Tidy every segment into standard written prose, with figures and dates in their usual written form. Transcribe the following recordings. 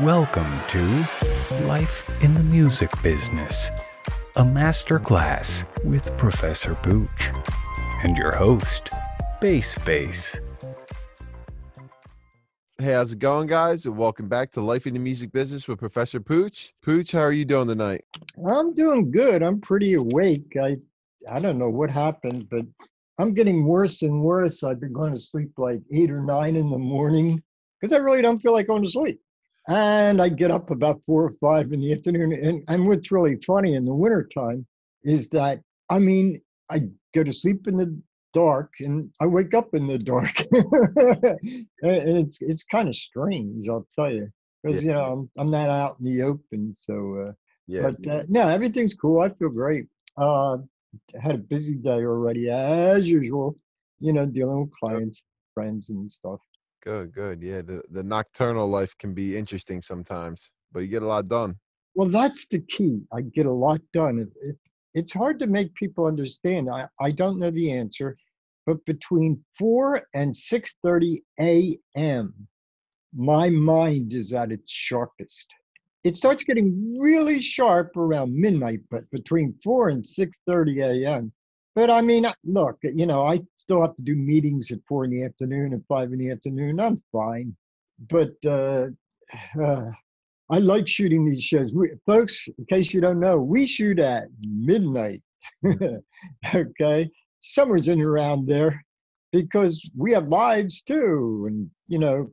Welcome to Life in the Music Business, a masterclass with Professor Pooch and your host, BACEFACE. Hey, how's it going, guys? And welcome back to Life in the Music Business with Professor Pooch. Pooch, how are you doing tonight? I'm doing good. I'm pretty awake. I don't know what happened, but I'm getting worse and worse. I've been going to sleep like 8 or 9 in the morning because I really don't feel like going to sleep. And I get up about 4 or 5 in the afternoon. And what's really funny in the wintertime is that, I go to sleep in the dark and I wake up in the dark. And it's kind of strange, I'll tell you, because I'm not out in the open. So, no, everything's cool. I feel great. Had a busy day already, as usual. Dealing with clients, friends, and stuff. Good. Yeah, the nocturnal life can be interesting sometimes, but you get a lot done. Well, that's the key. I get a lot done. It's hard to make people understand. I don't know the answer, but between 4 and 6:30 a.m., my mind is at its sharpest. It starts getting really sharp around midnight, but between 4 and 6:30 a.m. But look, I still have to do meetings at 4 in the afternoon and 5 in the afternoon. I'm fine. But I like shooting these shows. Folks, in case you don't know, we shoot at midnight. Okay? Somewhere's in around there because we have lives too and,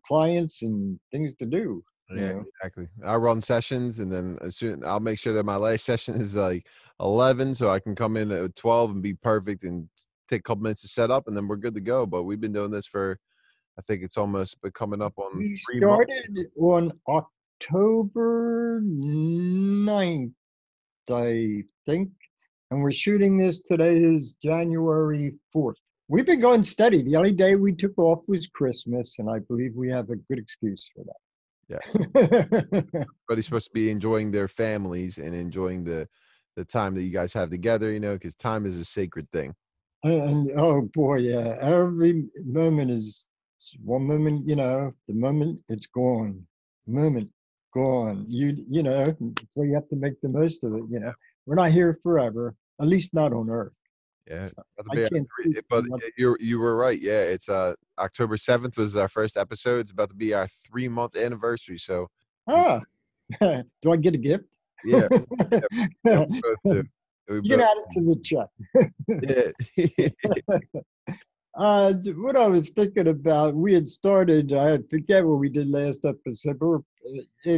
clients and things to do. Yeah, exactly. I run sessions, and then I'll make sure that my last session is like 11, so I can come in at 12 and be perfect and take a couple minutes to set up, and then we're good to go. But we've been doing this for, I think it's almost been coming up on We 3 months. started on October 9th, I think, and we're shooting this today is January 4th. We've been going steady. The only day we took off was Christmas, and I believe we have a good excuse for that. Yes. Everybody's supposed to be enjoying their families and enjoying the time that you guys have together, because time is a sacred thing. And oh boy, yeah, every moment is one moment, the moment it's gone. Moment gone. So you have to make the most of it, We're not here forever, at least not on Earth. Yeah. So but you were right. Yeah, it's October 7th was our first episode. It's about to be our 3-month anniversary. So do I get a gift? Yeah. You can add it to the check. What I was thinking about, we had started, I forget what we did last episode, but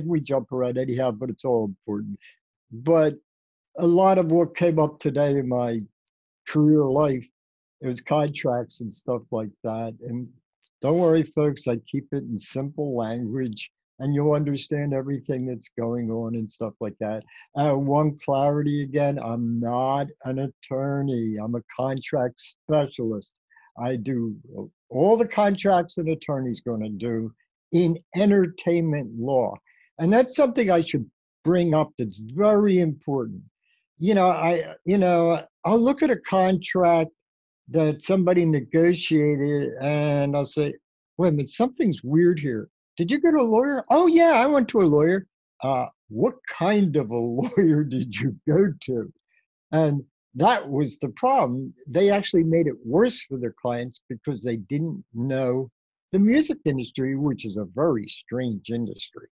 we jump around anyhow, but it's all important. But a lot of what came up today in my career life, it was contracts and stuff like that. And don't worry, folks, I keep it in simple language and you'll understand everything that's going on and stuff like that. One clarity again, I'm not an attorney. I'm a contract specialist. I do all the contracts an attorney's going to do in entertainment law. And that's something I should bring up that's very important. I'll look at a contract that somebody negotiated and I'll say, wait a minute, something's weird here. Did you go to a lawyer? Oh yeah, I went to a lawyer. What kind of a lawyer did you go to? And that was the problem. They actually made it worse for their clients because they didn't know the music industry, which is a very strange industry.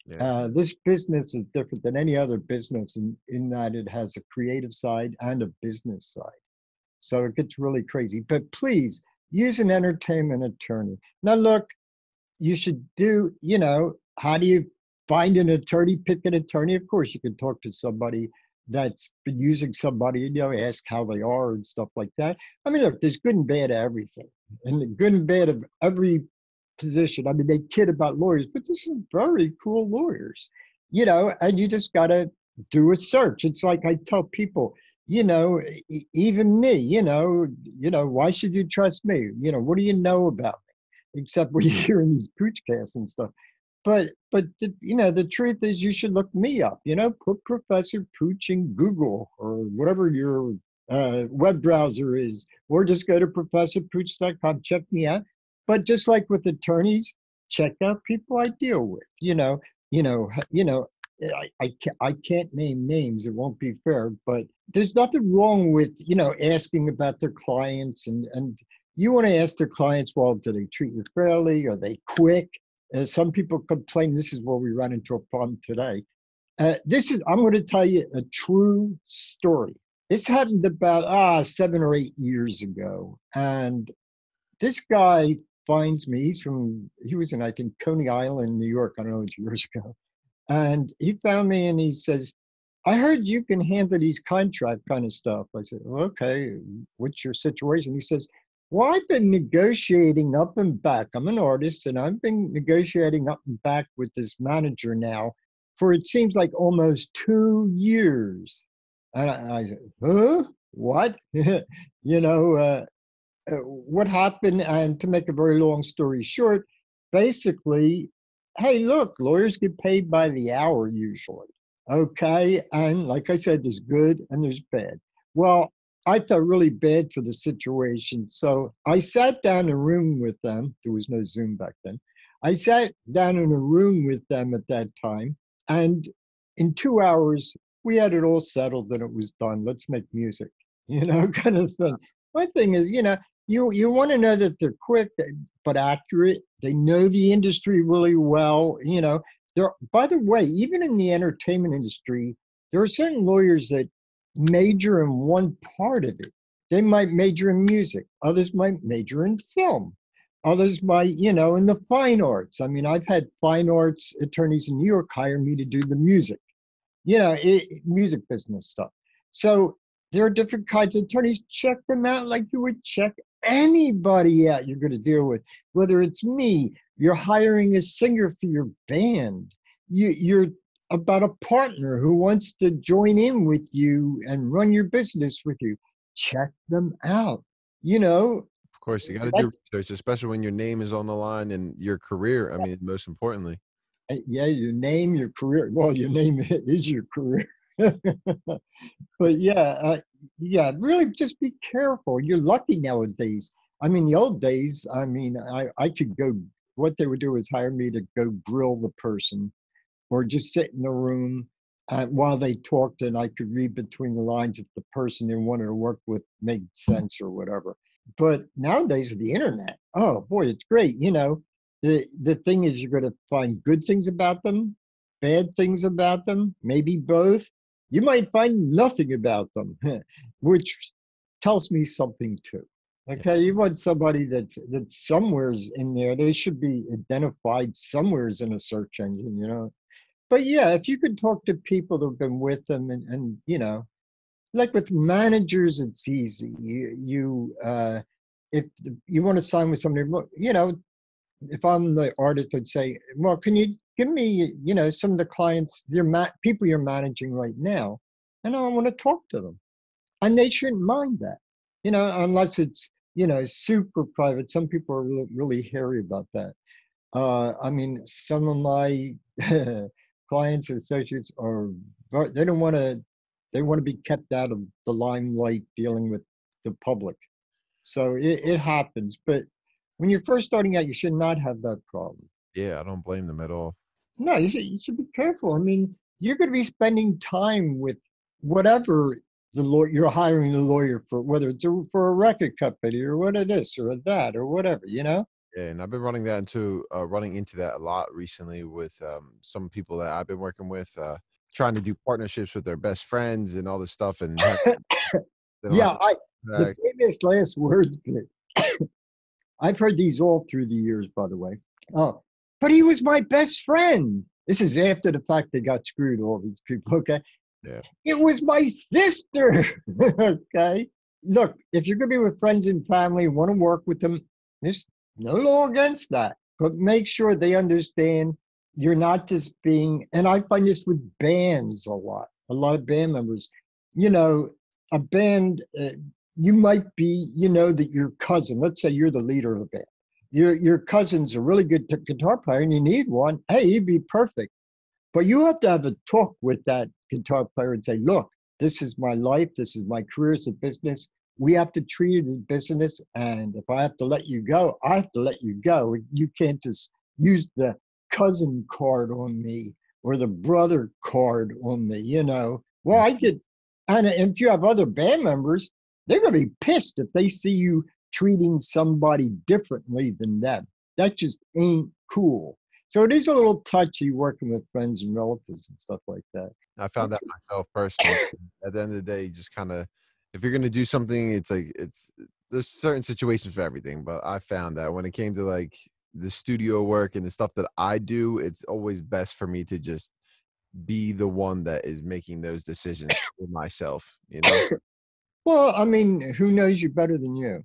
Yeah. This business is different than any other business in that it has a creative side and a business side. So it gets really crazy. But please use an entertainment attorney. Now, look, you should do, how do you find an attorney, pick an attorney? Of course, you can talk to somebody that's been using somebody, ask how they are and stuff like that. Look, there's good and bad of everything. And the good and bad of every position. They kid about lawyers, but there's some very cool lawyers, and you just got to do a search. It's like I tell people, even me, why should you trust me? What do you know about me? Except what you hear in these Poochcasts and stuff. But the truth is you should look me up, put Professor Pooch in Google or whatever your web browser is, or just go to professorpooch.com, check me out. But just like with attorneys, check out people I deal with. I can't name names. It won't be fair, but there's nothing wrong with, asking about their clients, and you want to ask their clients, well, do they treat you fairly? Are they quick? Some people complain. This is where we run into a problem today. I'm going to tell you a true story. This happened about 7 or 8 years ago. And this guy finds me. He was in, I think, Coney Island, New York. I don't know, it's years ago. And he found me and he says, I heard you can handle these contract kind of stuff. I said, well, okay, what's your situation? He says, well, I've been negotiating up and back. I'm an artist and I've been negotiating up and back with this manager now for it seems like almost 2 years. And I said, huh? What? What happened? And to make a very long story short, basically, hey, look, lawyers get paid by the hour usually. Okay. And like I said, there's good and there's bad. Well, I felt really bad for the situation. So I sat down in a room with them. There was no Zoom back then. I sat down in a room with them at that time. And in 2 hours, we had it all settled and it was done. Let's make music, kind of thing. My thing is, you want to know that they're quick but accurate. They know the industry really well. By the way, even in the entertainment industry, there are certain lawyers that major in one part of it. They might major in music. Others might major in film. Others might, in the fine arts. I mean, I've had fine arts attorneys in New York hire me to do the music, music business stuff. So there are different kinds of attorneys. Check them out like you would check anybody out you're going to deal with. Whether it's me, you're hiring a singer for your band. You're about a partner who wants to join in with you and run your business with you. Check them out. Of course, you got to do research, especially when your name is on the line and your career. I mean, most importantly. Yeah, your name, your career. Well, your name is your career. But really just be careful. You're lucky nowadays. I mean, the old days, I could go, what they would do is hire me to go grill the person or just sit in the room while they talked, and I could read between the lines if the person they wanted to work with made sense or whatever. But nowadays with the internet, oh boy, it's great. The thing is, you're going to find good things about them, bad things about them, maybe both. You might find nothing about them, which tells me something too. Okay, you want somebody that's somewhere's in there. They should be identified somewhere's in a search engine, But yeah, if you could talk to people that have been with them and like with managers, it's easy. If you want to sign with somebody, if I'm the artist, I'd say, well, can you give me, some of the clients, people you're managing right now, and I want to talk to them, and they shouldn't mind that, unless it's, super private. Some people are really, really hairy about that. Some of my clients or associates they want to be kept out of the limelight dealing with the public. So it happens. But when you're first starting out, you should not have that problem. Yeah, I don't blame them at all. No, you should be careful. I mean, you're going to be spending time with whatever the lawyer you're hiring the lawyer for, whether it's for a record company or whatever this or that or whatever, Yeah, and I've been running into that a lot recently with some people that I've been working with, trying to do partnerships with their best friends and all this stuff. And the famous last words, I've heard these all through the years, by the way. Oh, but he was my best friend. This is after the fact they got screwed, all these people, okay? Yeah. It was my sister, okay? Look, if you're going to be with friends and family, want to work with them, there's no law against that. But make sure they understand you're not just being, and I find this with bands a lot of band members, a band, you might be, that your cousin, let's say you're the leader of a band. Your cousin's a really good guitar player and you need one. Hey, he'd be perfect. But you have to have a talk with that guitar player and say, look, this is my life. This is my career. It's a business. We have to treat it as business. And if I have to let you go, I have to let you go. You can't just use the cousin card on me. or the brother card on me, you know. Well, I get, and if you have other band members, they're going to be pissed if they see you treating somebody differently than them. That just ain't cool. So it is a little touchy working with friends and relatives and stuff like that. I found that myself personally. At the end of the day, you just kind of, if you're going to do something, it's like, there's certain situations for everything. But I found that when it came to like the studio work and the stuff that I do, it's always best for me to just be the one that is making those decisions for myself, you know? Well, I mean, who knows you better than you?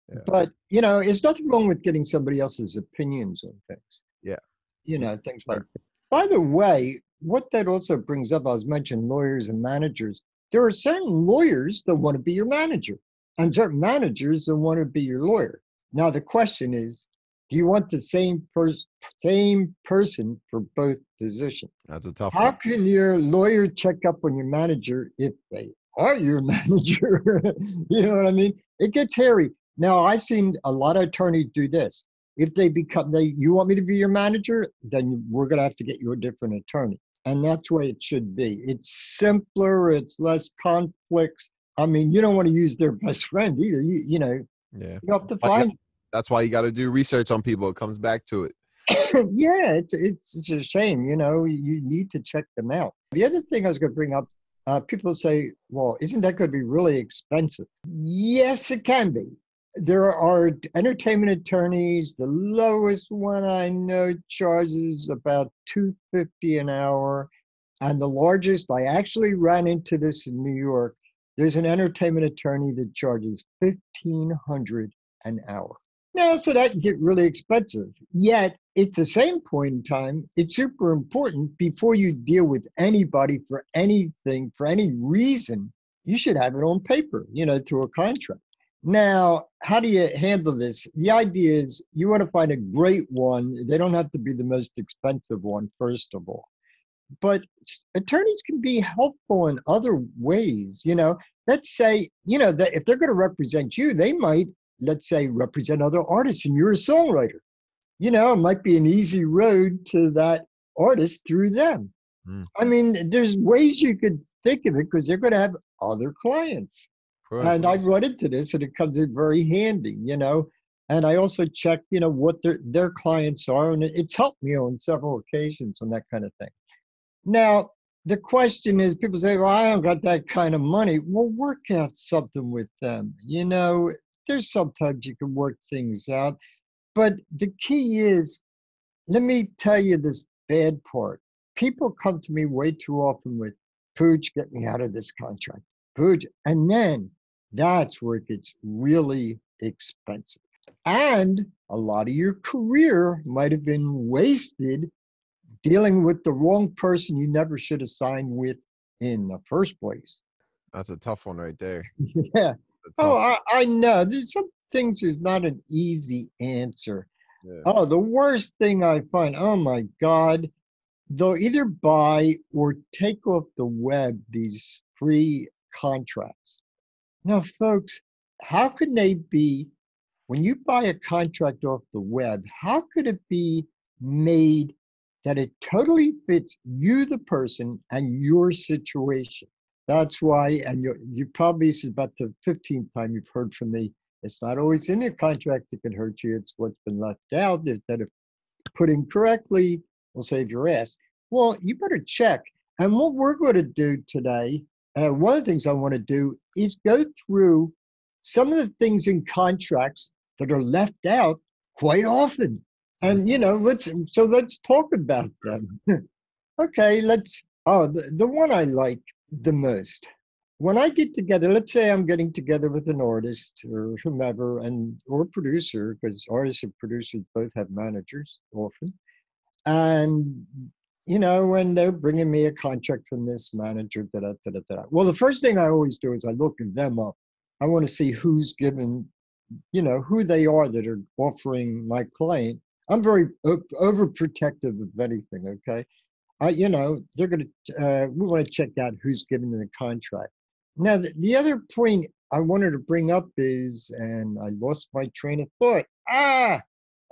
Yeah. But, you know, there's nothing wrong with getting somebody else's opinions on things. Yeah. You know, things like that. By the way, what that also brings up, I was mentioning lawyers and managers. There are certain lawyers that want to be your manager and certain managers that want to be your lawyer. Now, the question is, do you want the same person for both positions? That's a tough How one. can your lawyer check up on your manager if they are your manager? You know what I mean? It gets hairy. Now, I've seen a lot of attorneys do this. If you want me to be your manager, then we're going to have to get you a different attorney. And that's the way it should be. It's simpler. It's less conflicts. I mean, you don't want to use their best friend either. You know, Yeah. you have to find. That's why you got to do research on people. It comes back to it. Yeah, it's a shame. You know, you need to check them out. The other thing I was going to bring up, people say, well, isn't that going to be really expensive? Yes, it can be. There are entertainment attorneys. The lowest one I know charges about $250 an hour. And the largest, I actually ran into this in New York. There's an entertainment attorney that charges $1,500 an hour. Now, so that can get really expensive. Yet, at the same point in time, it's super important before you deal with anybody for anything, for any reason, you should have it on paper, you know, through a contract. Now, how do you handle this? The idea is you want to find a great one. They don't have to be the most expensive one, first of all. But attorneys can be helpful in other ways. You know, let's say, you know, that if they're going to represent you, they might, let's say, represent other artists and you're a songwriter. You know, it might be an easy road to that artist through them. I mean, there's ways you could think of it because they're going to have other clients. And I've run into this and it comes in very handy, you know. And I also check, you know, what their clients are. And it's helped me on several occasions on that kind of thing. Now, the question is, people say, well, I don't got that kind of money. Well, work out something with them. You know, there's sometimes you can work things out. But the key is, let me tell you this bad part. People come to me way too often with, Pooch, get me out of this contract. Pooch. And then that's where it gets really expensive. And a lot of your career might have been wasted dealing with the wrong person you never should have signed with in the first place. That's a tough one right there. Yeah. Oh, I know. There's some things there's not an easy answer. Yeah. Oh, the worst thing I find, oh my God, they'll either buy or take off the web these free contracts. Now, folks, how could they be, when you buy a contract off the web, how could it be made that it totally fits you, the person, and your situation? That's why, and you probably, this is about the 15th time you've heard from me, it's not always in your contract that can hurt you, it's what's been left out that if put in correctly will save your ass. Well, you better check. And what we're going to do today, one of the things I want to do is go through some of the things in contracts that are left out quite often. And, you know, let's talk about them. Okay, the one I like the most. When I get together, let's say I'm getting together with an artist or whomever, or producer, because artists and producers both have managers often. And, you know, when they're bringing me a contract from this manager, Well, the first thing I always do is I look them up. I want to see who's given, you know, who they are that are offering my client. I'm very overprotective of anything, okay? You know, we want to check out who's given the contract. Now, the other point I wanted to bring up is, and I lost my train of thought.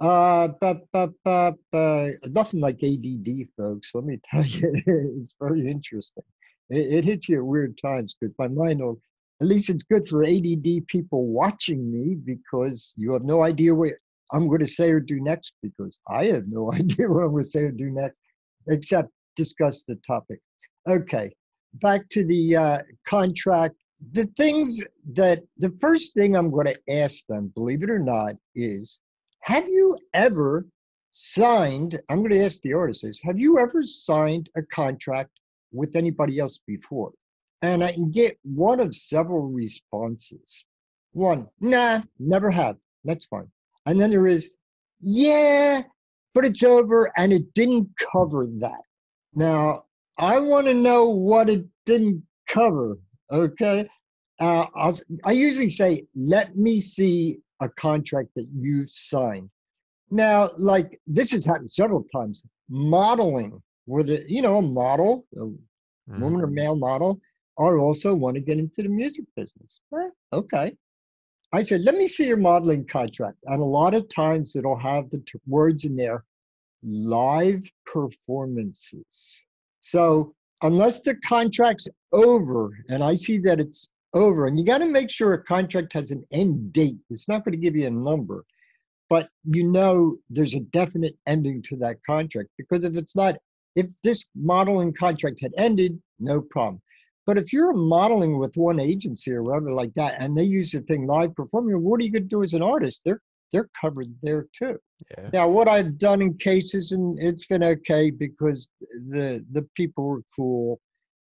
Nothing like ADD, folks. Let me tell you, it's very interesting. It hits you at weird times because my mind will, at least it's good for ADD people watching me because you have no idea what I'm going to say or do next because I have no idea what I'm going to say or do next, except discuss the topic. Okay, back to the contract. The things that, the first thing I'm going to ask them, believe it or not, is, have you ever signed, I'm going to ask the artist this, have you ever signed a contract with anybody else before? And I can get one of several responses. One, nah, never have. That's fine. And then there is, yeah, but it's over and it didn't cover that. Now, I want to know what it didn't cover, okay? I usually say, let me see a contract that you've signed. Now, like this has happened several times. Modeling, where a model, a woman or male model, are also want to get into the music business. Okay. I said, let me see your modeling contract. And a lot of times it'll have the words in there, live performances. So unless the contract's over, and I see that it's over, and you got to make sure a contract has an end date. It's not going to give you a number, but there's a definite ending to that contract, because if it's not, if this modeling contract had ended, no problem. But if you're modeling with one agency or whatever like that, and they use the thing live performing, what are you going to do as an artist? They're covered there too. Yeah. Now, what I've done in cases, and it's been okay because the people were cool,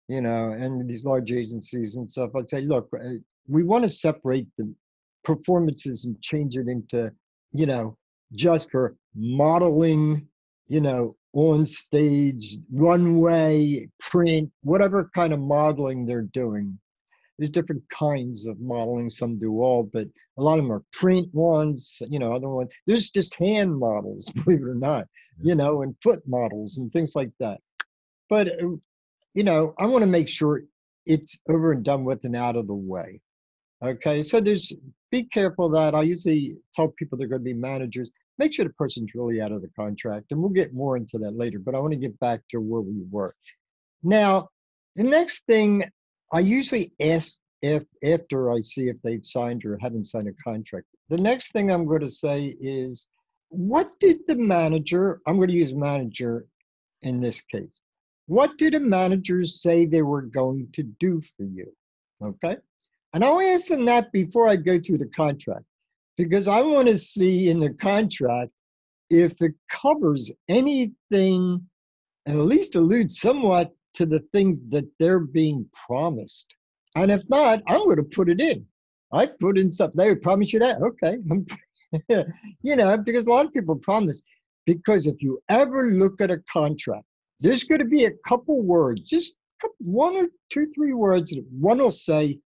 and these large agencies and stuff, I'd say, look, we want to separate the performances and change it into, just for modeling, on stage, runway, print, whatever kind of modeling they're doing. There's different kinds of modeling. Some do all, but a lot of them are print ones, other ones. There's just hand models, believe it or not, and foot models and things like that. But, I want to make sure it's over and done with and out of the way. Okay, so be careful of that. I usually tell people they're going to be managers, make sure the person's really out of the contract, and we'll get more into that later, but I want to get back to where we were. Now, the next thing I usually ask after I see if they've signed or haven't signed a contract, the next thing I'm going to say is, what did the manager, I'm going to use manager in this case, what did the managers say they were going to do for you? Okay. And I'll ask them that before I go through the contract, because I want to see in the contract if it covers anything and at least alludes somewhat to the things that they're being promised. And if not, I'm going to put it in. I put in something. They would promise you that. Okay. Because a lot of people promise. Because if you ever look at a contract, there's going to be a couple words, just one or two, three words. One will say,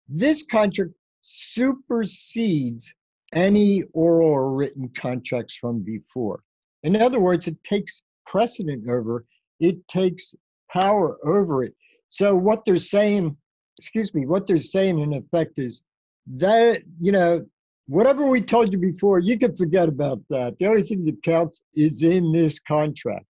this contract supersedes any oral or written contracts from before. In other words, it takes precedent over, it takes power over it. So what they're saying, what they're saying in effect is that, whatever we told you before, you can forget about that. The only thing that counts is in this contract.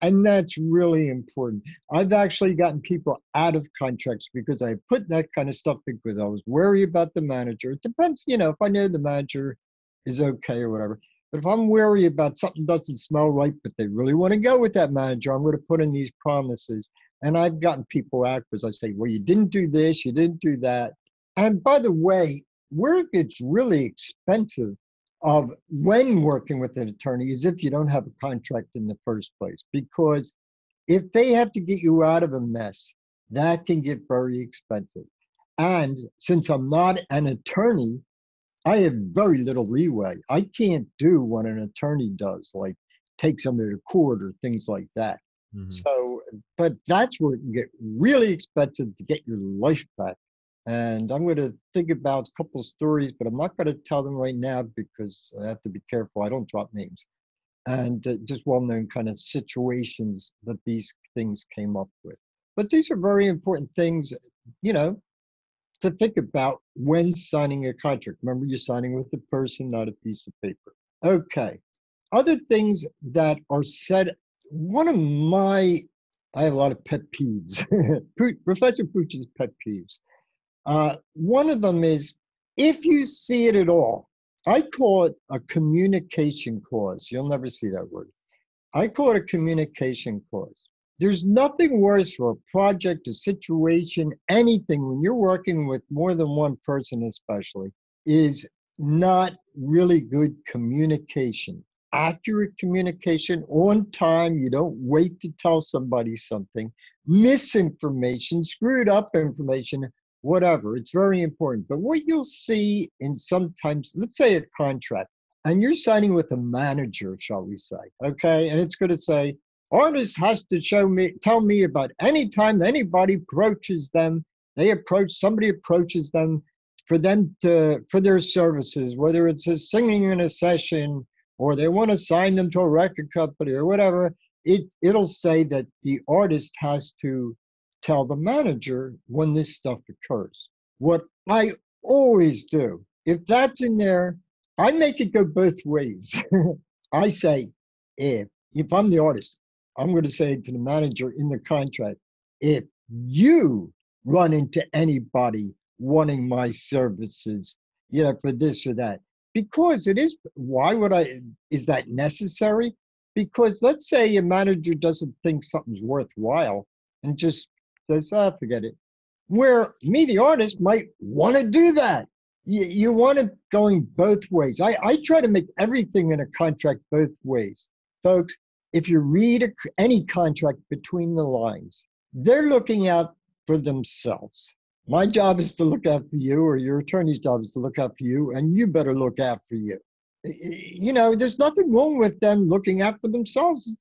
And that's really important. I've actually gotten people out of contracts because I put that kind of stuff because I was worried about the manager. It depends, if I know the manager is okay or whatever. But if I'm worried about something doesn't smell right, but they really want to go with that manager, I'm going to put in these promises. And I've gotten people out because I say, well, you didn't do this, you didn't do that. And by the way, where it gets really expensive of when working with an attorney is if you don't have a contract in the first place, because if they have to get you out of a mess, that can get very expensive. And since I'm not an attorney, I have very little leeway. I can't do what an attorney does, like take somebody to court or things like that. Mm-hmm. So, but that's where it can get really expensive to get your life back. And I'm going to think about a couple of stories, but I'm not going to tell them right now because I have to be careful. I don't drop names. And just well-known kind of situations that these things came up with. But these are very important things, to think about when signing a contract. Remember, you're signing with a person, not a piece of paper. Okay. other things that are said, I have a lot of pet peeves. Professor Pooch's pet peeves. One of them is, if you see it at all, I call it a communication clause. You'll never see that word. I call it a communication clause. There's nothing worse for a project, a situation, anything when you're working with more than one person, especially, is not really good communication. Accurate communication on time. You don't wait to tell somebody something. Misinformation, screwed up information, whatever. It's very important. But what you'll see in sometimes, let's say a contract, and you're signing with a manager, shall we say, okay? And it's going to say, artist has to tell me about any time anybody approaches them, somebody approaches them for their services, whether it's a singing in a session or they want to sign them to a record company or whatever, it'll say that the artist has to tell the manager when this stuff occurs. What I always do, if that's in there, I make it go both ways. I say, if I'm the artist, I'm going to say to the manager in the contract, if you run into anybody wanting my services, for this or that, because it is, is that necessary? Because let's say a manager doesn't think something's worthwhile and just says, forget it. Where me, the artist, might want to do that. You want it going both ways. I try to make everything in a contract both ways. Folks, if you read any contract between the lines, they're looking out for themselves. My job is to look out for you, or your attorney's job is to look out for you, and you better look out for you. There's nothing wrong with them looking out for themselves.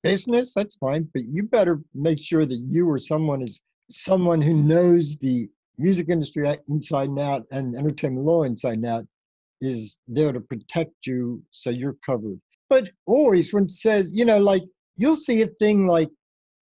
Business, that's fine, but you better make sure that you or someone is someone who knows the music industry inside and out and entertainment law inside and out, is there to protect you so you're covered. But always when it says, you'll see a thing like,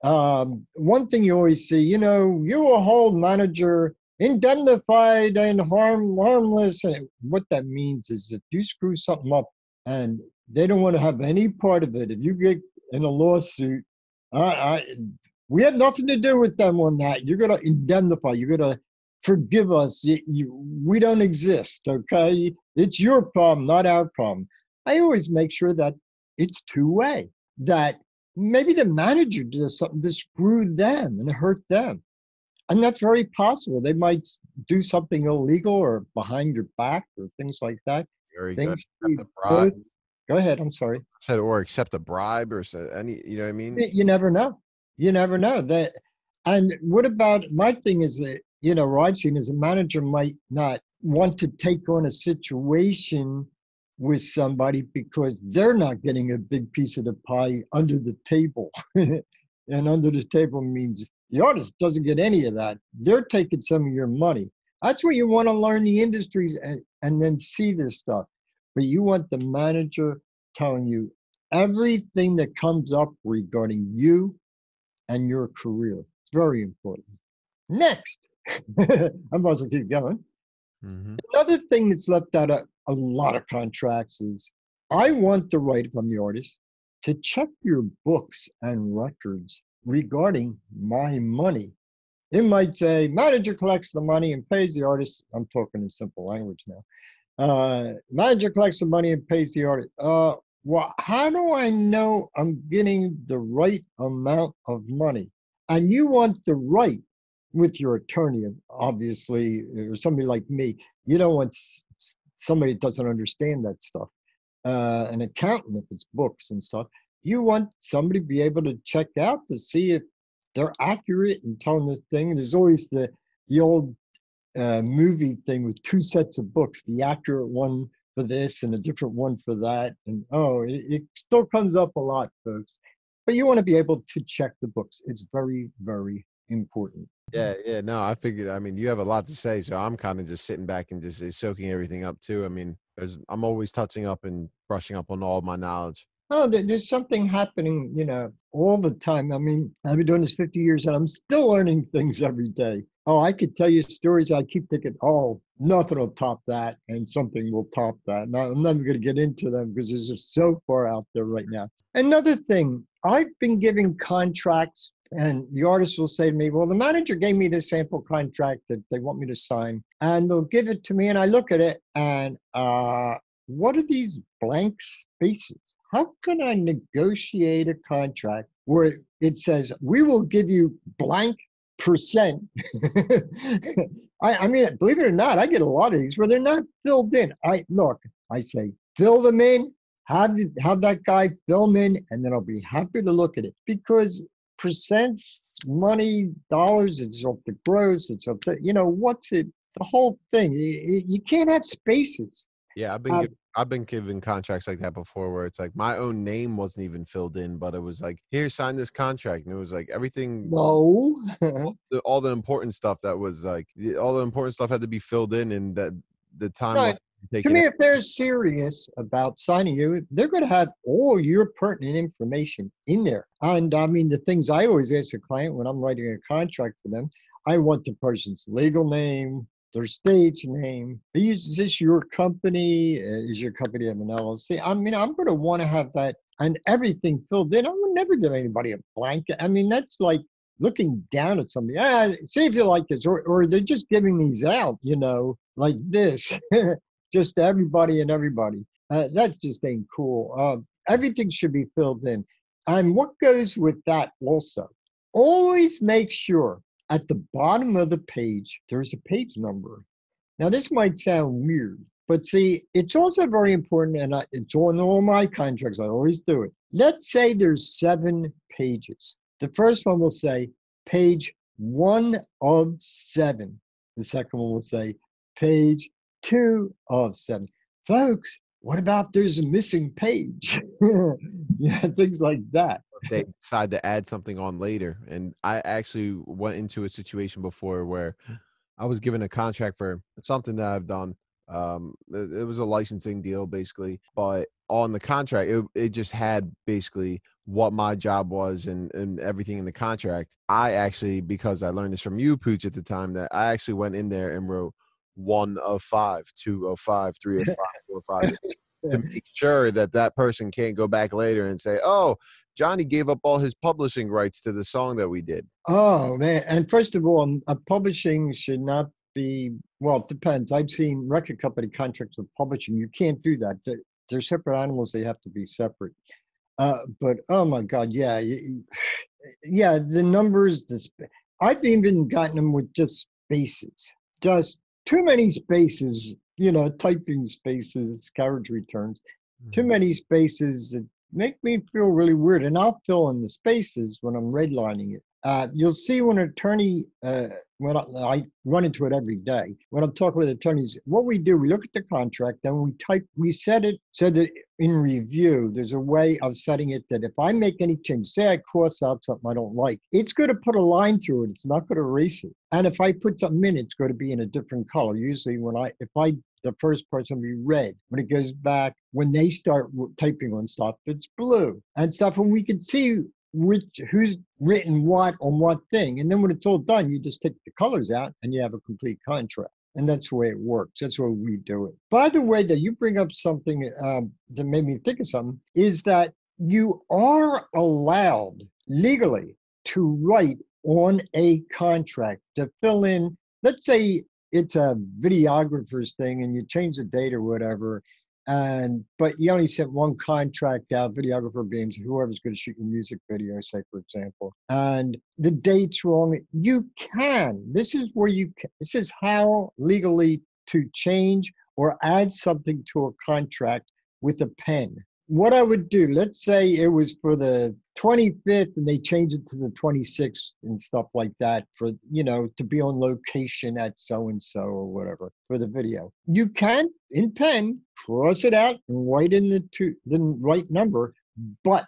one thing you always see, you will hold manager indemnified and harmless. And what that means is if you screw something up and they don't want to have any part of it, if you get in a lawsuit, we have nothing to do with them on that. You're going to indemnify. You're going to forgive us. We don't exist, okay? It's your problem, not our problem. I always make sure that it's two-way, that maybe the manager does something to screw them and hurt them. And that's very possible. They might do something illegal or behind your back or things like that. Very things good. Go ahead, I'm sorry. I said, or accept a bribe or any, you know what I mean? You never know. You never know. And what about, my thing is that, what I've seen is a manager might not want to take on a situation with somebody because they're not getting a big piece of the pie under the table. And under the table means the artist doesn't get any of that. They're taking some of your money. That's where you want to learn the industries and then see this stuff. But you want the manager telling you everything that comes up regarding you and your career. It's very important. Next, I might as well keep going. Mm-hmm. Another thing that's left out of a lot of contracts is I want the right, if I'm the artist, to check your books and records regarding my money. It might say manager collects the money and pays the artist. I'm talking in simple language now. Manager collects the money and pays the artist. Well, how do I know I'm getting the right amount of money? And you want the right with your attorney, obviously, or somebody like me. You don't want somebody that doesn't understand that stuff. An accountant, if it's books and stuff. You want somebody to be able to check out to see if they're accurate and telling the thing. There's always the old movie thing with two sets of books, the accurate one for this and a different one for that. And it still comes up a lot, folks. But you want to be able to check the books. It's very, very important. Yeah. No, I figured, you have a lot to say, so I'm kind of just sitting back and just soaking everything up too. I'm always touching up and brushing up on all of my knowledge. Oh, there's something happening, all the time. I mean, I've been doing this 50 years and I'm still learning things every day. Oh, I could tell you stories. I keep thinking, oh, nothing will top that and something will top that. And I'm never going to get into them because it's just so far out there right now. Another thing, I've been giving contracts and the artist will say to me, well, the manager gave me this sample contract that they want me to sign and they'll give it to me and I look at it and what are these blank spaces? How can I negotiate a contract where it says, we will give you blank percent? I mean, believe it or not, I get a lot of these where they're not filled in. I say, fill them in, have that guy fill them in, and then I'll be happy to look at it. Because percents, money, dollars, it's up to gross, it's up to, what's it, the whole thing. You can't have spaces. Yeah, I've been given contracts like that before where it's like my own name wasn't even filled in, but it was like, here, sign this contract. And it was like everything. No. all the important stuff that was like, all the important stuff had to be filled in and that the time No, was to taken. me, if they're serious about signing you, they're going to have all your pertinent information in there. And I mean, the things I always ask a client when I'm writing a contract for them, I want the person's legal name, their stage name. Is this your company? Is your company have an LLC? I mean, I'm going to want to have that and everything filled in. I would never give anybody a blanket. I mean, that's like looking down at somebody. See if you like this. Or they're just giving these out, like this, just to everybody and everybody. That just ain't cool. Everything should be filled in. And what goes with that also, always make sure at the bottom of the page, there's a page number. Now, this might sound weird, but see, it's also very important, and it's on all my contracts. I always do it. Let's say there's 7 pages. The first one will say page 1 of 7. The second one will say page 2 of 7. Folks, what about there's a missing page? Yeah, things like that. They decide to add something on later. And I actually went into a situation before where I was given a contract for something that I've done. It was a licensing deal basically, but on the contract, it just had basically what my job was and everything in the contract. I actually, because I learned this from you, Pooch, at the time, that I actually went in there and wrote 1 of 5, 2 of 5, 3 of 5, 4 of 5. To make sure that person can't go back later and say, oh, Johnny gave up all his publishing rights to the song that we did. Oh, man. And first of all, publishing should not be, well, it depends. I've seen record company contracts with publishing. You can't do that. They're separate animals. They have to be separate. But, oh, my God, yeah. Yeah, the numbers, I've even gotten them with just spaces. Just too many spaces, typing spaces, carriage returns, too many spaces that make me feel really weird. And I'll fill in the spaces when I'm redlining it. You'll see when an attorney, when I run into it every day, when I'm talking with attorneys, what we do, we look at the contract, then we set it so that in review, there's a way of setting it that if I make any change, say I cross out something I don't like, it's going to put a line through it. It's not going to erase it. And if I put something in, it's going to be in a different color. Usually the first person will be red. When it goes back, when they start typing on stuff, it's blue and stuff. And we can see who's written what on what thing. And then when it's all done, you just take the colors out and you have a complete contract. And that's the way it works. That's the way we do it. By the way, that you bring up something that made me think of something, is that you are allowed legally to write on a contract to fill in, let's say it's a videographer's thing and you change the date or whatever, but you only sent one contract out, videographer being whoever's going to shoot your music video, say, for example, and the date's wrong. You can. This is how legally to change or add something to a contract with a pen. What I would do, let's say it was for the 25th and they changed it to the 26th and stuff like that for, to be on location at so-and-so or whatever for the video. You can, in pen, cross it out and write in the right number, but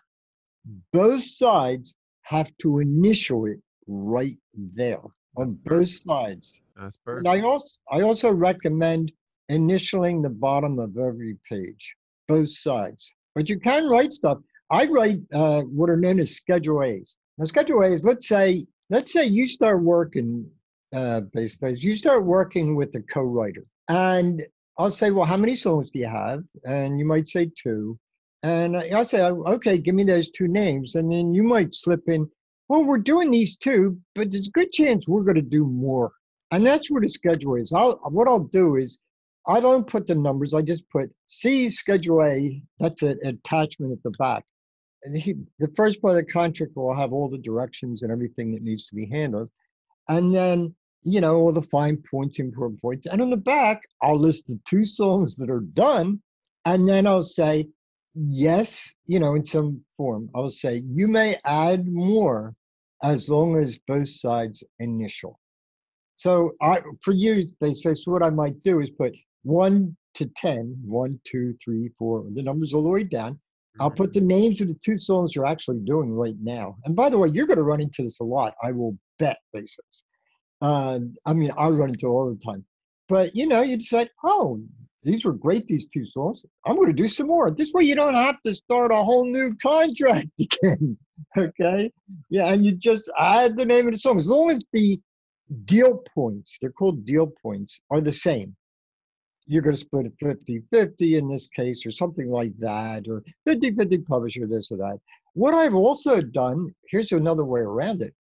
both sides have to initial it right there on both sides. That's perfect. And I also recommend initialing the bottom of every page, both sides. But you can write stuff. I write what are known as Schedule A's. Now, Schedule A's, let's say you start working, BACEFACE, you start working with a co-writer. And I'll say, well, how many songs do you have? And you might say two. And I'll say, okay, give me those two names. And then you might slip in, well, we're doing these two, but there's a good chance we're going to do more. And that's what a schedule is. What I'll do is I don't put the numbers. I just put C Schedule A. That's an attachment at the back. And the first part of the contract will have all the directions and everything that needs to be handled. And then, all the fine points, important points. And on the back, I'll list the two songs that are done. And then I'll say, yes, in some form. I'll say, you may add more as long as both sides initial. So for you, BACEFACE, what I might do is put 1 to 10, 1, 2, 3, 4, the numbers all the way down. I'll put the names of the two songs you're actually doing right now. And by the way, you're going to run into this a lot. I will bet, BACEFACE. I run into it all the time. But, you decide, oh, these were great, these two songs. I'm going to do some more. This way you don't have to start a whole new contract again. Okay? Yeah, and you just add the name of the song. As long as the deal points, they're called deal points, are the same. You're going to split it 50-50 in this case, or something like that, or 50-50 publisher, this or that. What I've also done, here's another way around it.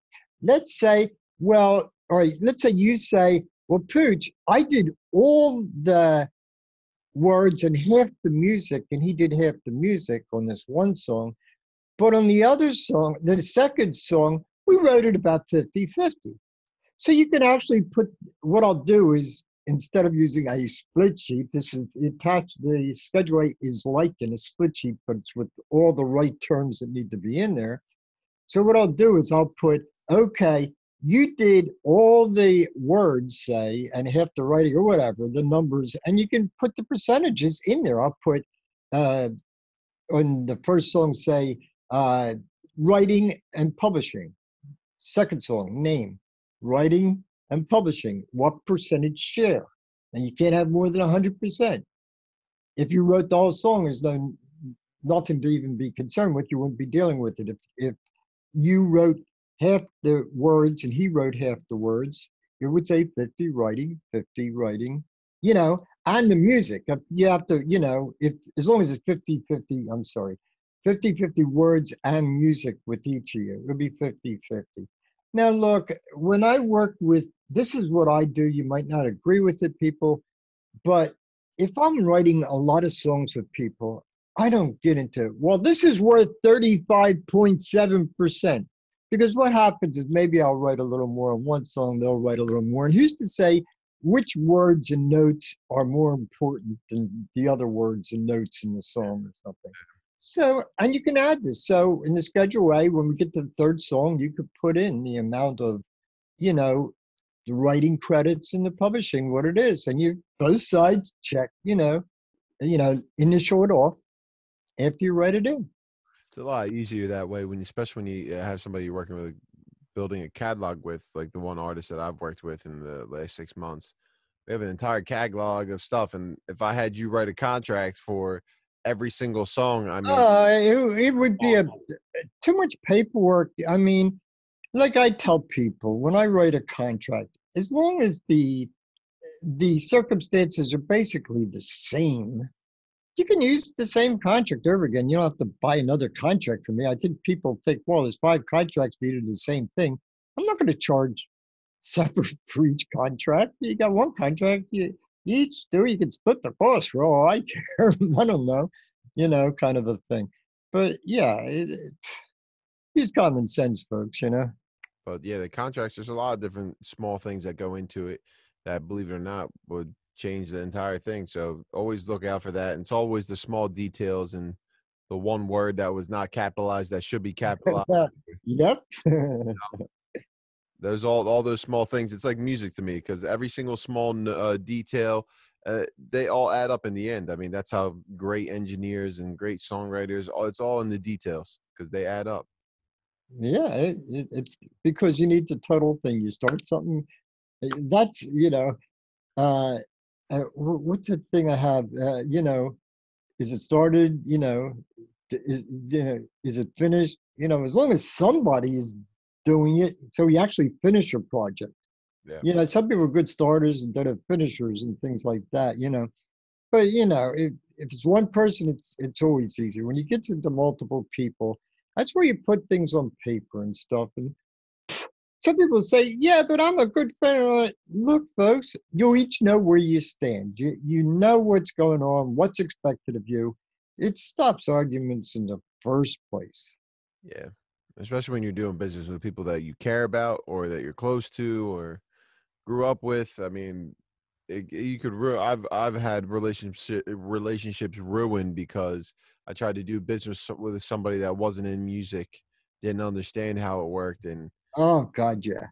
Let's say, let's say you say, well, Pooch, I did all the words and half the music, and he did half the music on this one song. But on the other song, the second song, we wrote it about 50-50. So you can actually what I'll do is, instead of using a split sheet, this is attached, the Schedule A is like in a split sheet, but it's with all the right terms that need to be in there. So what I'll do is I'll put, okay, you did all the words, say, and half the writing or whatever, the numbers, and you can put the percentages in there. I'll put, on the first song, say, writing and publishing. Second song, name, writing and publishing, what percentage share? And you can't have more than 100%. If you wrote the whole song, there's nothing to even be concerned with. You wouldn't be dealing with it. If you wrote half the words and he wrote half the words, it would say 50 writing, 50 writing, and the music. You have to, as long as it's 50-50, 50-50 words and music with each of you, it would be 50-50. Now, look, when I work with, this is what I do. You might not agree with it, people, but if I'm writing a lot of songs with people, I don't get into, well, this is worth 35.7%. Because what happens is maybe I'll write a little more on one song, they'll write a little more. And who's to say which words and notes are more important than the other words and notes in the song or something? So, and you can add this. So in the Schedule A, when we get to the third song, you could put in the amount of, the writing credits and the publishing, what it is. And both sides check, initial it off after you write it in. It's a lot easier that way, especially when you have somebody you're working with, building a catalog with, like the one artist that I've worked with in the last 6 months. We have an entire catalog of stuff, and if I had you write a contract for every single song, it would be too much paperwork. Like I tell people, when I write a contract, as long as the circumstances are basically the same, you can use the same contract over again. You don't have to buy another contract from me. I think people think, well, there's 5 contracts, but you do the same thing. I'm not going to charge separate for each contract. You got one contract, you each do. You can split the cost for all I care. I don't know, kind of a thing. But yeah, use common sense, folks, But yeah, the contracts, there's a lot of different small things that go into it that, believe it or not, would change the entire thing. So always look out for that. And it's always the small details and the one word that was not capitalized that should be capitalized. Yep. There's all those small things. It's like music to me, because every single small detail, they all add up in the end. That's how great engineers and great songwriters, it's all in the details, because they add up. Yeah, it's because you need the total thing. You start something, that's, what's the thing I have, is it started, Is it finished? As long as somebody is doing it, so you actually finish a project. Yeah. Some people are good starters and better finishers and things like that. But if it's one person, it's always easy. When you get into multiple people, that's where you put things on paper and stuff. And some people say, "Yeah, but I'm a good friend." Look, folks, you each know where you stand. You know what's going on, what's expected of you. It stops arguments in the first place. Yeah. Especially when you're doing business with people that you care about or that you're close to or grew up with. I mean, you could I've had relationships ruined because I tried to do business with somebody that wasn't in music, didn't understand how it worked, and Oh God, yeah.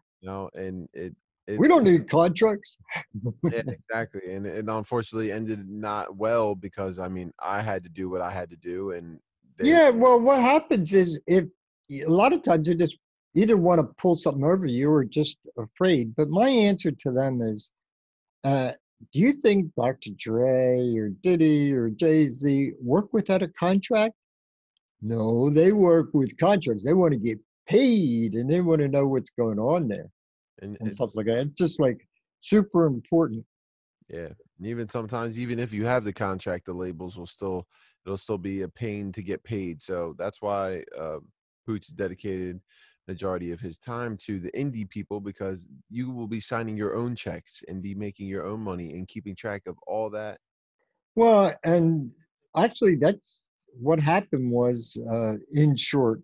and it We don't need contracts. yeah, exactly, and it unfortunately ended not well because I mean I had to do what I had to do, and they Yeah, well, what happens is if a lot of times they just either want to pull something over you or just afraid. But my answer to them is, uh, do you think Dr. Dre or Diddy or Jay-Z work without a contract? No, they work with contracts. They want to get paid and they want to know what's going on there and and stuff like that. It's just like super important. yeah, and even sometimes, even if you have the contract, the labels will still it'll still be a pain to get paid. So that's why Pooch has dedicated majority of his time to the indie people because you will be signing your own checks and be making your own money and keeping track of all that. Well, and actually, that's what happened was, in short,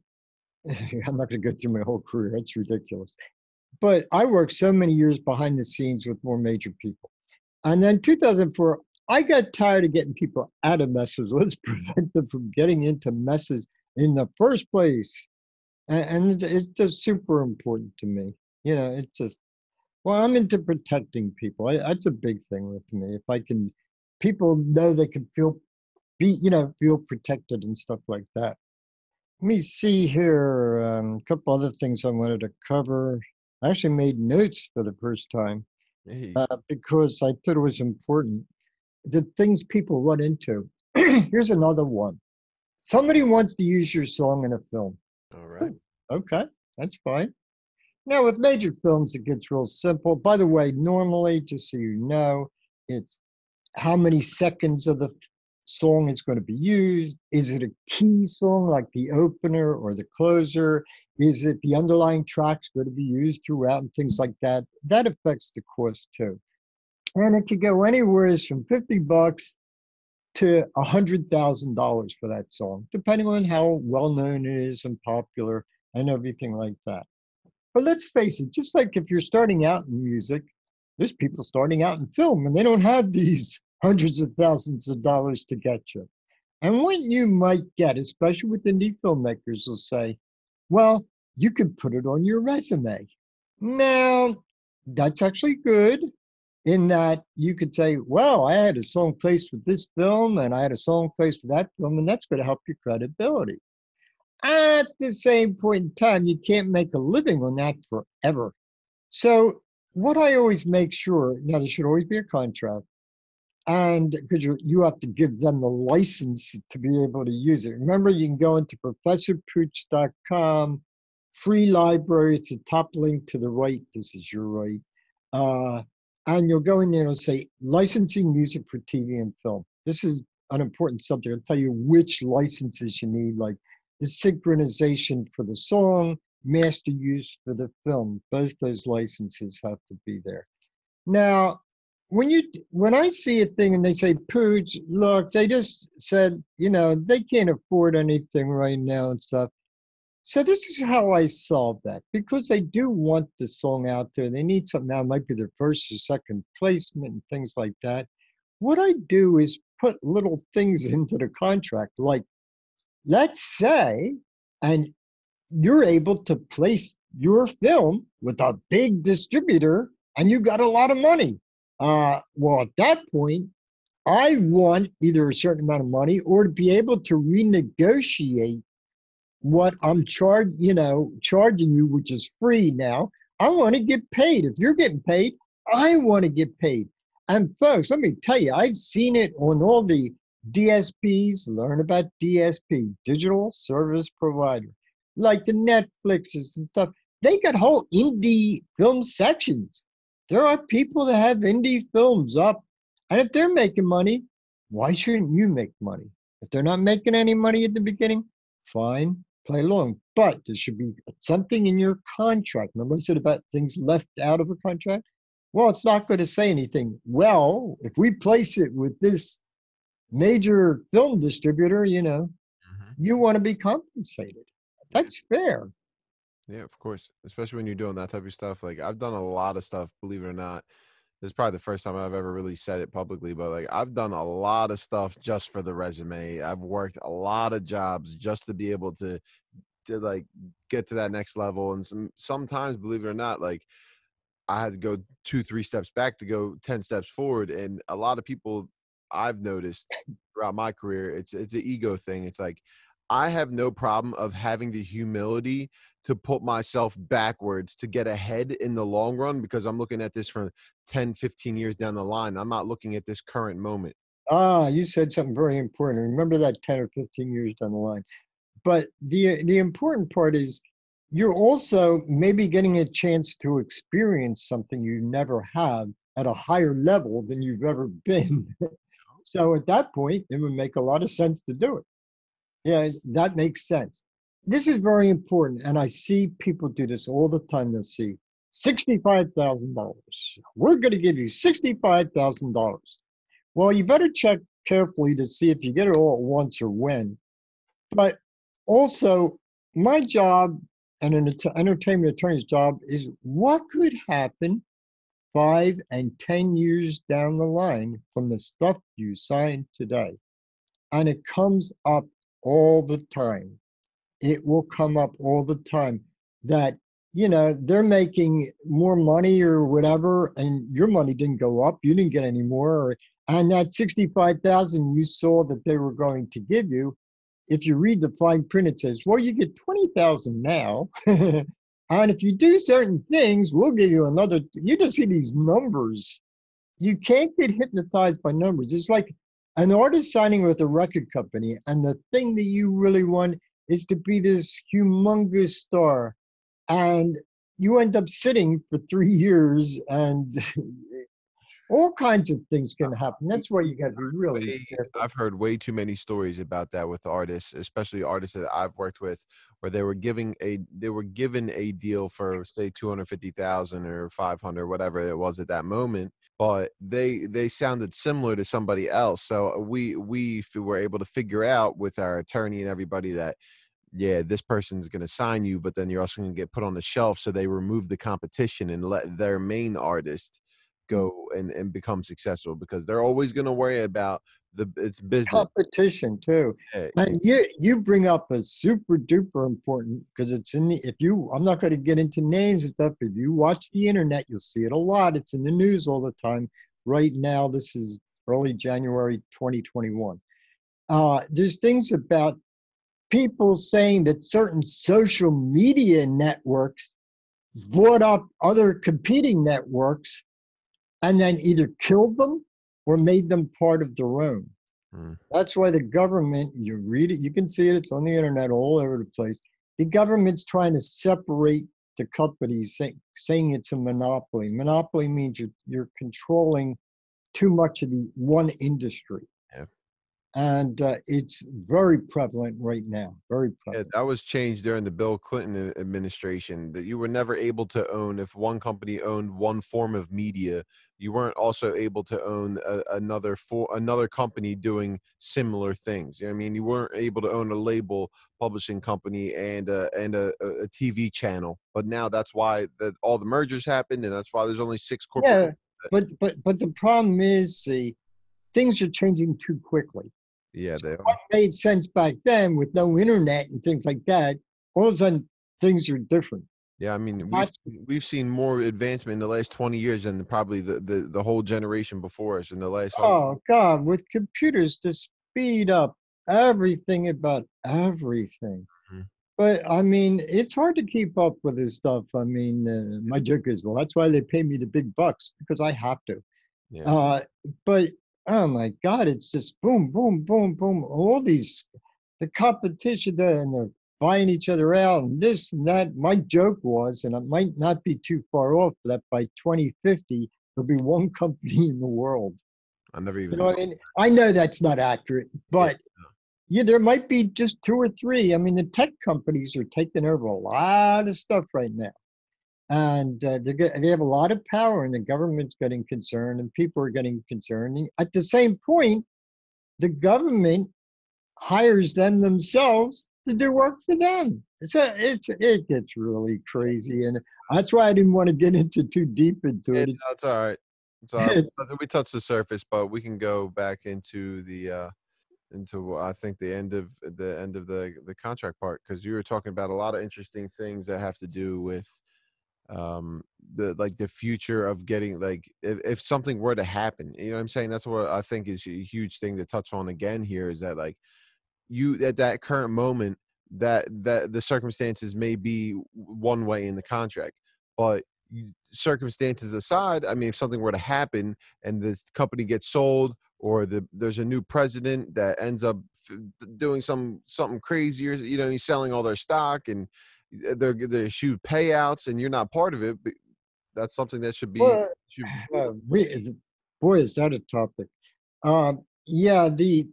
I'm not going to go through my whole career. That's ridiculous. But I worked so many years behind the scenes with more major people. And then 2004, I got tired of getting people out of messes. Let's prevent them from getting into messes in the first place. And it's just super important to me. It's just, well, I'm into protecting people. That's a big thing with me. If I can, people know they can feel protected and stuff like that. Let me see here. A couple other things I wanted to cover. I actually made notes for the first time Hey, because I thought it was important. The things people run into. Here's another one. Somebody wants to use your song in a film. all right. Okay, that's fine. Now, with major films, it gets real simple. By the way, normally, just so you know, it's how many seconds of the song is going to be used. Is it a key song like the opener or the closer? Is it the underlying tracks going to be used throughout and things like that? That affects the cost too. And it could go anywhere from $50 to $100,000 for that song, depending on how well known it is and popular and everything like that. But let's face it, just like if you're starting out in music, there's people starting out in film and they don't have these hundreds of thousands of dollars to get you. And what you might get, especially with indie filmmakers, will say, well, you could put it on your resume. Now, that's actually good in that you could say, well, I had a song placed with this film and I had a song placed with that film, and that's going to help your credibility. At the same point in time, you can't make a living on that forever. So what I always make sure, now there should always be a contract, and because you have to give them the license to be able to use it. Remember, you can go into professorpooch.com, free library. It's the top link to the right. This is your right. And you'll go in there and it'll say licensing music for TV and film. This is an important subject. I'll tell you which licenses you need, like the synchronization for the song, master use for the film. Both those licenses have to be there. Now, when I see a thing and they say, Pooch, look, they just said, they can't afford anything right now and stuff. So this is how I solve that, because they do want the song out there. They need something now, it might be their first or second placement and things like that. What I do is put little things into the contract, like, let's say, and you're able to place your film with a big distributor and you got a lot of money. Well, at that point, I want either a certain amount of money or to be able to renegotiate what I'm charging you, which is free now. I want to get paid. If you're getting paid, I want to get paid. And folks, let me tell you, I've seen it on all the DSPs, learn about DSP, digital service provider, like the Netflixes and stuff. They got whole indie film sections. There are people that have indie films up, and if they're making money, why shouldn't you make money? If they're not making any money at the beginning, fine, play along. But there should be something in your contract. Remember I said about things left out of a contract? Well, it's not going to say anything. Well, if we place it with this major film distributor, you want to be compensated. That's fair. Yeah, of course. Especially when you're doing that type of stuff. Like I've done a lot of stuff, believe it or not. This is probably the first time I've ever really said it publicly, but like I've done a lot of stuff just for the resume. I've worked a lot of jobs just to be able to like get to that next level. And sometimes, believe it or not, like I had to go 2-3 steps back to go 10 steps forward. And a lot of people I've noticed throughout my career, it's an ego thing. It's like I have no problem of having the humility to put myself backwards to get ahead in the long run, because I'm looking at this from 10, 15 years down the line. I'm not looking at this current moment. You said something very important. Remember that 10 or 15 years down the line. But the important part is you're also maybe getting a chance to experience something you never have at a higher level than you've ever been. So at that point, it would make a lot of sense to do it. Yeah, that makes sense. This is very important, and I see people do this all the time. They'll see $65,000. We're going to give you $65,000. Well, you better check carefully to see if you get it all at once or when. But also, my job and an entertainment attorney's job is what could happen 5 and 10 years down the line from the stuff you signed today. And it comes up all the time. It will come up all the time that, they're making more money or whatever, and your money didn't go up. You didn't get any more. And that 65,000 you saw that they were going to give you, if you read the fine print, it says, well, you get 20,000 now. And if you do certain things, we'll give you another. You just see these numbers. You can't get hypnotized by numbers. It's like an artist signing with a record company, and the thing that you really want is to be this humongous star. And you end up sitting for 3 years, and all kinds of things can happen. That's why you got to be really careful. I've heard way too many stories about that with artists, especially artists that I've worked with, where they were given a deal for say 250,000 or 500, whatever it was at that moment, but they sounded similar to somebody else. So we were able to figure out with our attorney and everybody that, yeah, this person's going to sign you, but then you're also going to get put on the shelf. So they removed the competition and let their main artist go and become successful, because they're always going to worry about it's business Competition too. Yeah. And you bring up a super duper important, because it's in I'm not going to get into names and stuff. If you watch the internet, you'll see it a lot. It's in the news all the time. Right now, this is early January 2021. There's things about people saying that certain social media networks bought up other competing networks and then either killed them or made them part of their own. That's why the government, you read it, you can see it, it's on the internet all over the place. The government's trying to separate the companies, saying it's a monopoly. Monopoly means you're controlling too much of the one industry. Yeah. And it's very prevalent right now, very prevalent. Yeah, that was changed during the Bill Clinton administration, that you were never able to own, if one company owned one form of media, you weren't also able to own another company doing similar things. You know what I mean? You weren't able to own a label publishing company and a TV channel. But now that's why all the mergers happened, and that's why there's only 6 corporations. Yeah, but the problem is, see, things are changing too quickly. Yeah, they are. What made sense back then with no internet and things like that, all of a sudden things are different. Yeah, I mean, we've seen more advancement in the last 20 years than probably the whole generation before us in the last. Oh, God, with computers to speed up everything about everything. Mm-hmm. But, I mean, it's hard to keep up with this stuff. I mean, my joke is, well, that's why they pay me the big bucks, because I have to. Yeah. But oh my God, it's just boom, boom, boom, boom. All these, the competition there, and they're buying each other out and this and that. My joke was, and it might not be too far off, that by 2050, there'll be one company in the world. I never You even know, and I know that's not accurate, yeah. but yeah, there might be just two or three. I mean, the tech companies are taking over a lot of stuff right now. And they have a lot of power, and the government's getting concerned, and people are getting concerned. And at the same point, the government hires them themselves to do work for them. So it gets really crazy, and that's why I didn't want to get into too deep into it. No, it's all right. It's all right. I think we touched the surface, but we can go back into the into I think the contract part, because you were talking about a lot of interesting things that have to do with the future of getting, like, if something were to happen, you know what I'm saying? That's what I think is a huge thing to touch on again here, is that, like, you at that current moment, that the circumstances may be one way in the contract, but circumstances aside, I mean, if something were to happen and the company gets sold, or there's a new president that ends up doing something crazier, you know, he's selling all their stock, and they're huge payouts, and you're not part of it, but that's something that Well, should boy, is that a topic. Yeah, the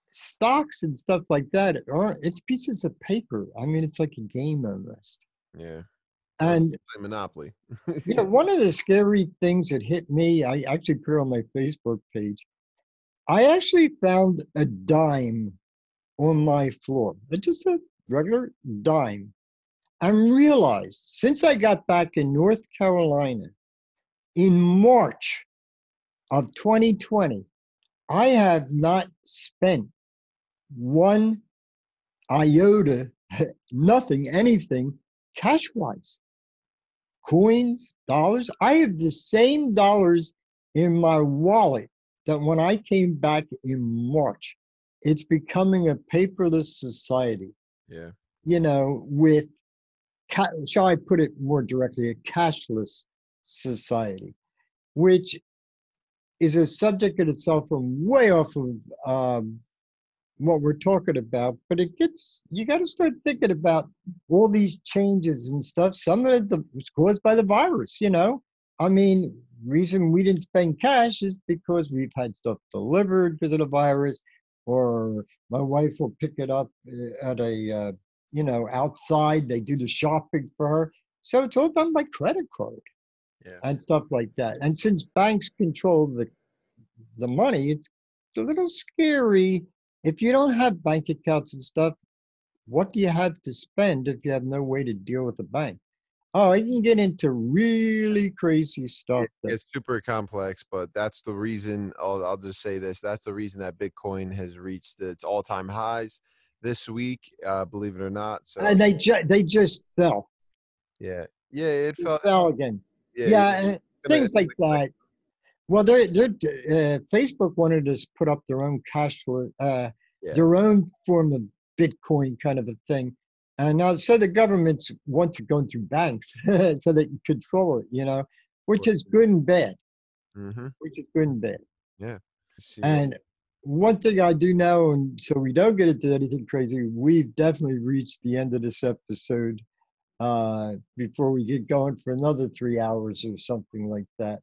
stocks and stuff like that are, it's pieces of paper. I mean, it's like a game almost. yeah, And monopoly. you know, one of the scary things that hit me, I actually put it on my Facebook page. I actually found a dime on my floor. It's just a regular dime. And realized, since I got back in North Carolina in March of 2020, I have not spent one iota, nothing, anything cash wise. Coins, dollars. I have the same dollars in my wallet that when I came back in March. It's becoming a paperless society, Yeah. you know, with, shall I put it more directly, a cashless society, which is a subject in itself and way off of what we're talking about. But it gets, you got to start thinking about all these changes and stuff. Some of it was caused by the virus, you know. I mean, reason we didn't spend cash is because we've had stuff delivered because of the virus, or my wife will pick it up at a, you know, outside. They do the shopping for her. So it's all done by credit card Yeah. and stuff like that. And since banks control the money, it's a little scary. If you don't have bank accounts and stuff, what do you have to spend if you have no way to deal with the bank? Oh, you can get into really crazy stuff. It's super complex, but that's the reason. I'll just say this: that's the reason that Bitcoin has reached its all-time highs this week. Believe it or not. So, and they just fell. yeah, it Just felt. fell again. Yeah, Yeah, and it's things like that. Well, they're Facebook wanted to put up their own cash flow, yeah, their own form of Bitcoin kind of a thing. And now, so the governments want to go through banks so they can control it, you know, which is good and bad, mm-hmm. which is good and bad. Yeah. And one thing I do know, and so we don't get into anything crazy, we've definitely reached the end of this episode before we get going for another 3 hours or something like that.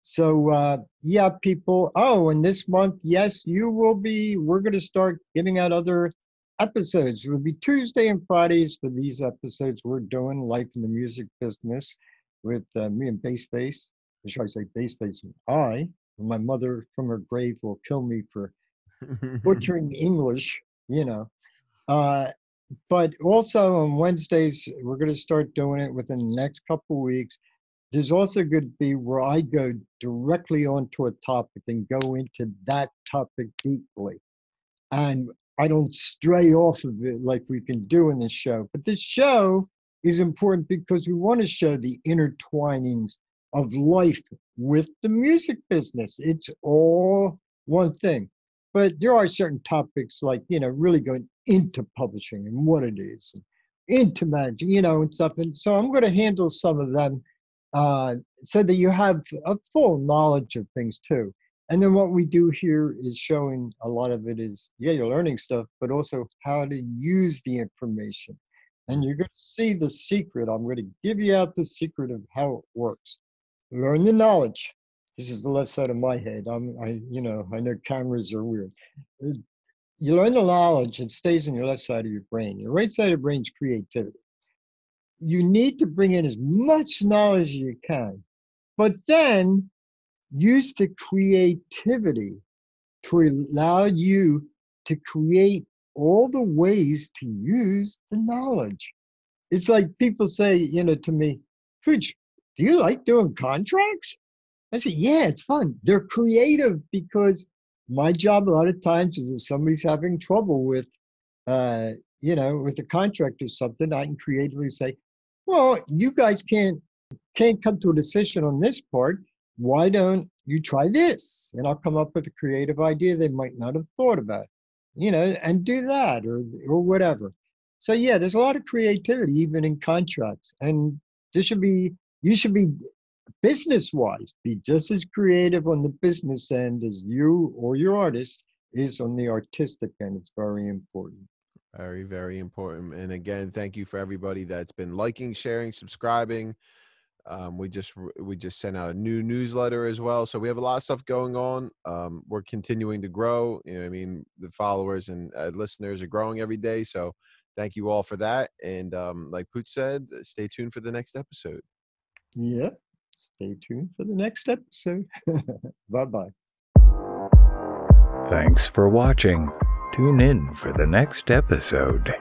So yeah, people. Oh, and this month, yes, we're going to start getting out other episodes. It will be Tuesday and Fridays for these episodes. We're doing Life in the Music Business with me and BACEFACE. Or should I say BACEFACE and I? My mother from her grave will kill me for butchering English, you know. Uh, but also on Wednesdays, we're going to start doing it within the next couple of weeks. There's also going to be where I go directly onto a topic and go into that topic deeply. And I don't stray off of it like we can do in this show. But this show is important because we want to show the intertwinings of life with the music business. It's all one thing. But there are certain topics like, you know, really going into publishing and what it is, and into managing, you know, and stuff. And so I'm going to handle some of them so that you have a full knowledge of things too. And then what we do here is showing a lot of it is, yeah, you're learning stuff, but also how to use the information. And you're going to see the secret. I'm going to give you out the secret of how it works. Learn the knowledge. This is the left side of my head. I know cameras are weird. You learn the knowledge, it stays on your left side of your brain. Your right side of the brain is creativity. You need to bring in as much knowledge as you can, but then use the creativity to allow you to create all the ways to use the knowledge. It's like people say, to me, Pooch, do you like doing contracts? I said, yeah, it's fun. They're creative because my job a lot of times is if somebody's having trouble with, with a contract or something, I can creatively say, well, you guys can't come to a decision on this part. Why don't you try this? And I'll come up with a creative idea they might not have thought about, and do that or whatever. So yeah, there's a lot of creativity even in contracts, and you should be business-wise, be just as creative on the business end as you or your artist is on the artistic end. It's very important. Very, very important. And again, thank you for everybody that's been liking, sharing, subscribing. We just sent out a new newsletter as well. So we have a lot of stuff going on. We're continuing to grow. The followers and listeners are growing every day. So thank you all for that. And like Pooch said, stay tuned for the next episode. Yeah. Stay tuned for the next episode. Bye-bye. Thanks for watching. Tune in for the next episode.